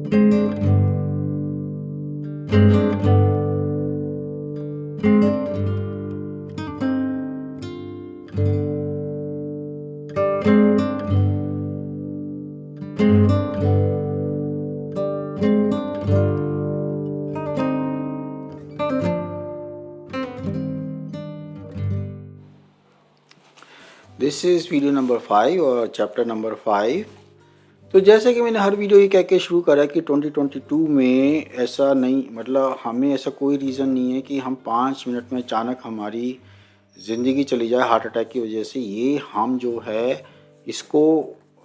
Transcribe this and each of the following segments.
This is video number 5 और chapter number 5। तो जैसे कि मैंने हर वीडियो ये कह के शुरू करा कि 2022 में ऐसा नहीं, मतलब हमें ऐसा कोई रीज़न नहीं है कि हम 5 मिनट में अचानक हमारी ज़िंदगी चली जाए हार्ट अटैक की वजह से। ये हम जो है इसको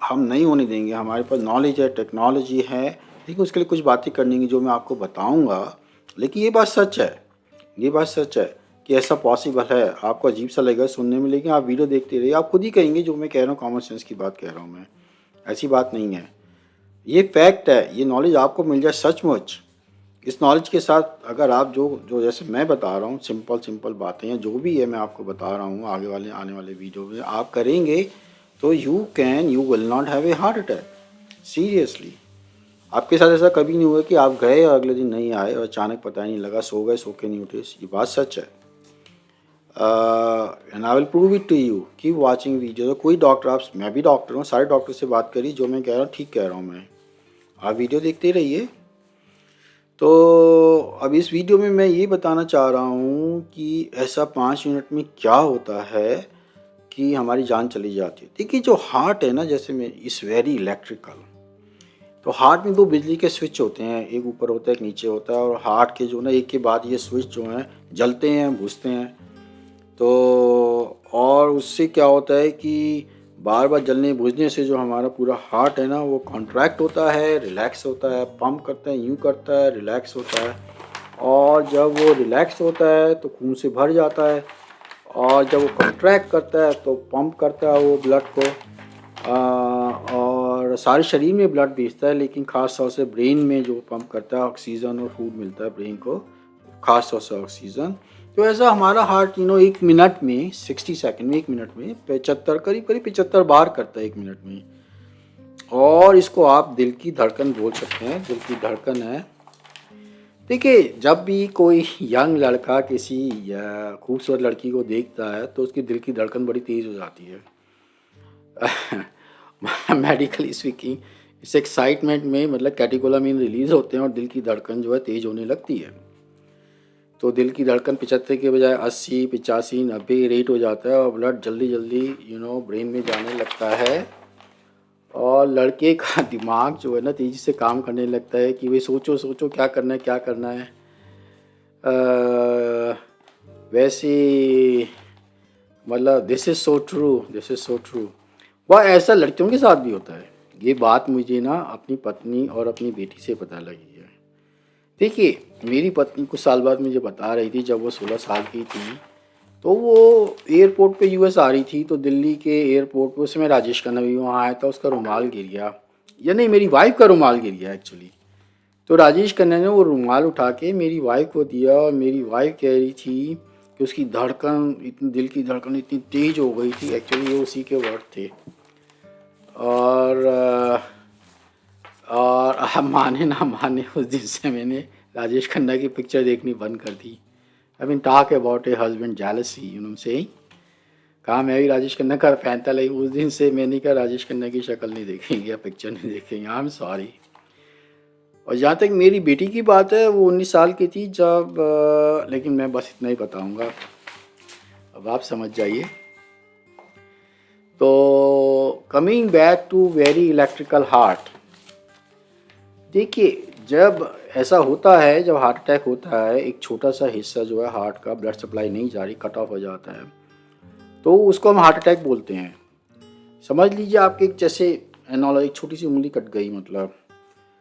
हम नहीं होने देंगे। हमारे पास नॉलेज है, टेक्नोलॉजी है, लेकिन उसके लिए कुछ बातें करनी है जो मैं आपको बताऊँगा। लेकिन ये बात सच है, ये बात सच है कि ऐसा पॉसिबल है। आपको अजीब सा लगेगा सुनने में, लेकिन आप वीडियो देखते रहिए, आप खुद ही कहेंगे जो मैं कह रहा हूँ कॉमन सेंस की बात कह रहा हूँ मैं। ऐसी बात नहीं है, ये फैक्ट है। ये नॉलेज आपको मिल जाए सचमुच, इस नॉलेज के साथ अगर आप जो जो जैसे मैं बता रहा हूँ सिंपल बातें हैं, जो भी है मैं आपको बता रहा हूँ, आगे वाले आने वाले वीडियो में आप करेंगे तो you will not have a heart attack. Seriously, आपके साथ ऐसा कभी नहीं हुआ कि आप गए और अगले दिन नहीं आए और अचानक पता ही नहीं लगा, सो गए, सो के नहीं उठे। ये बात सच है। And I will prove it to you. Keep watching video. कोई डॉक्टर, आप, मैं भी डॉक्टर हूँ, सारे डॉक्टर से बात करिए, जो मैं कह रहा हूँ ठीक कह रहा हूँ मैं। आप वीडियो देखते रहिए। तो अब इस वीडियो में मैं ये बताना चाह रहा हूँ कि ऐसा 5 मिनट में क्या होता है कि हमारी जान चली जाती है। देखिए, जो हार्ट है ना, जैसे में इस वेरी इलेक्ट्रिकल। तो हार्ट में 2 बिजली के स्विच होते हैं, एक ऊपर होता है एक नीचे होता है, और हार्ट के जो ना एक के बाद ये स्विच जो हैं जलते हैं, बुझते हैं। तो और उससे क्या होता है कि बार बार जलने बुझने से जो हमारा पूरा हार्ट है ना, वो कॉन्ट्रैक्ट होता है, रिलैक्स होता है, पंप करता है, यूँ करता है, रिलैक्स होता है। और जब वो रिलैक्स होता है तो खून से भर जाता है, और जब वो कॉन्ट्रैक्ट करता है तो पंप करता है वो ब्लड को। और सारे शरीर में ब्लड भेजता है, लेकिन ख़ास तौर से ब्रेन में जो पंप करता है ऑक्सीजन और फूड मिलता है ब्रेन को, ख़ास तौर से ऑक्सीजन। तो ऐसा हमारा हार्ट 1 मिनट में, 60 सेकंड में, 1 मिनट में 75, करीब 75 बार करता है 1 मिनट में। और इसको आप दिल की धड़कन बोल सकते हैं, दिल की धड़कन है। देखिए, जब भी कोई यंग लड़का किसी खूबसूरत लड़की को देखता है तो उसकी दिल की धड़कन बड़ी तेज़ हो जाती है। मेडिकली स्पीकिंग, इस एक्साइटमेंट में मतलब कैटेकोलामिन रिलीज होते हैं और दिल की धड़कन जो है तेज़ होने लगती है। तो दिल की धड़कन 75 के बजाय 80, 85, 90 रेट हो जाता है और ब्लड जल्दी जल्दी ब्रेन में जाने लगता है। और लड़के का दिमाग जो है ना तेज़ी से काम करने लगता है कि भाई सोचो सोचो क्या करना है, क्या करना है। वैसे मतलब this is so true, this is so true. वह ऐसा लड़कियों के साथ भी होता है। ये बात मुझे ना अपनी पत्नी और अपनी बेटी से पता लगी है। देखिए, मेरी पत्नी कुछ साल बाद मुझे बता रही थी, जब वो 16 साल की थी तो वो एयरपोर्ट पे यूएस आ रही थी। तो दिल्ली के एयरपोर्ट पे उस समय राजेश खन्ना भी वहाँ आया था, उसका रुमाल गिर गया, या नहीं, मेरी वाइफ का रुमाल गिर गया एक्चुअली। तो राजेश खन्ना ने वो रुमाल उठा के मेरी वाइफ को दिया, और मेरी वाइफ कह रही थी कि उसकी धड़कन इतनी, दिल की धड़कन इतनी तेज़ हो गई थी। एक्चुअली ये उसी के वर्ड थे। और आप माने ना माने, उस दिन से मैंने राजेश खन्ना की पिक्चर देखनी बंद कर दी। I mean talk about a husband jealousy, से कहा मैं भी राजेश खन्ना का फैन था, लेकिन उस दिन से मैंने कहा राजेश खन्ना की शक्ल नहीं देखेंगे या पिक्चर नहीं देखेंगे। I am sorry. और जहाँ तक मेरी बेटी की बात है, वो 19 साल की थी जब लेकिन मैं बस इतना ही बताऊँगा, अब आप समझ जाइए। तो coming back to very electrical heart. देखिए, जब ऐसा होता है, जब हार्ट अटैक होता है, एक छोटा सा हिस्सा जो है हार्ट का, ब्लड सप्लाई नहीं जा रही, कट ऑफ हो जाता है, तो उसको हम हार्ट अटैक बोलते हैं। समझ लीजिए आपके जैसे एक छोटी सी उंगली कट गई मतलब।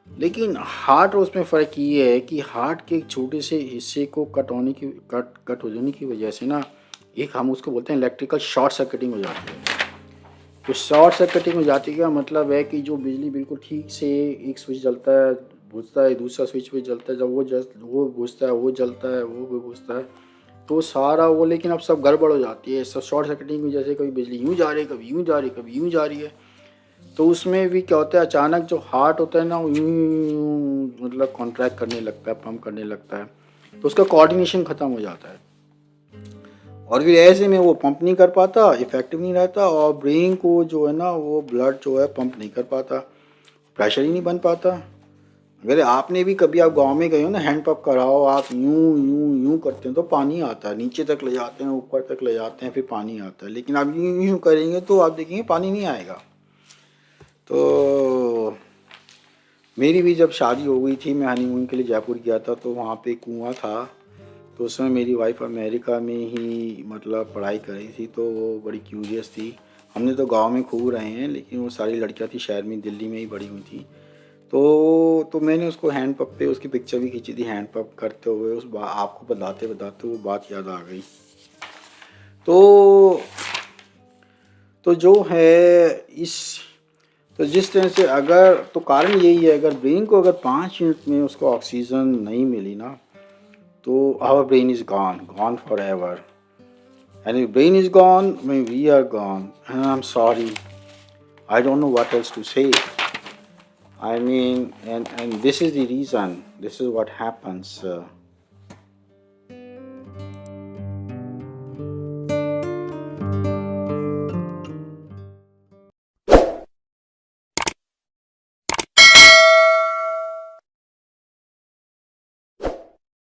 लेकिन हार्ट और उसमें फ़र्क ये है कि हार्ट के एक छोटे से हिस्से को कट हो जाने की वजह से ना, एक हम उसको बोलते हैं इलेक्ट्रिकल शॉर्ट सर्किटिंग हो जाती है। तो शॉर्ट सर्किटिंग हो जाती का मतलब है कि जो बिजली बिल्कुल ठीक से, एक स्विच जलता है, बुझता है, दूसरा स्विच भी जलता है, जब वो बुझता है, वो जलता है, वो भी बुझता है, तो सारा वो, लेकिन अब सब गड़बड़ हो जाती है। सब शॉर्ट सर्किटिंग की वजह से कभी बिजली यूँ जा रही है, कभी यूँ जा रही है, कभी यूँ जा रही है। तो उसमें भी क्या होता है, अचानक जो हार्ट होता है ना वो यूं मतलब कॉन्ट्रैक्ट करने लगता है, पंप करने लगता है, तो उसका कोऑर्डिनेशन ख़त्म हो जाता है और फिर ऐसे में वो पंप नहीं कर पाता, इफेक्टिव नहीं रहता और ब्रेन को जो है ना वो ब्लड जो है पंप नहीं कर पाता, प्रेशर ही नहीं बन पाता। अगर आपने भी कभी आप गांव में गए हो ना, हैंड पंप कराओ, आप यूं यूं यूं करते हैं तो पानी आता है, नीचे तक ले जाते हैं, ऊपर तक ले जाते हैं, फिर पानी आता है। लेकिन आप यूं यूं करेंगे तो आप देखेंगे पानी नहीं आएगा। तो मेरी भी जब शादी हो गई थी, मैं हनीमून के लिए जयपुर गया था, तो वहाँ पे कुआं था। तो उस समय मेरी वाइफ अमेरिका में ही मतलब पढ़ाई कर रही थी, तो वो बड़ी क्यूरियस थी। हमने तो गांव में खूब रहे हैं, लेकिन वो सारी लड़कियां थी शहर में, दिल्ली में ही बड़ी हुई थी। तो मैंने उसको हैंड पंप पे उसकी पिक्चर भी खींची थी, हैंड पंप करते हुए। आपको बताते बताते वो बात याद आ गई। तो जो है इस तो जिस तरह से अगर तो कारण यही है, अगर ब्रेन को अगर 5 मिनट में उसको ऑक्सीजन नहीं मिली ना, तो our brain is gone forever. And if brain is gone, I mean, we are gone. And I'm sorry. I don't know what else to say. I mean, and this is the reason. This is what happens.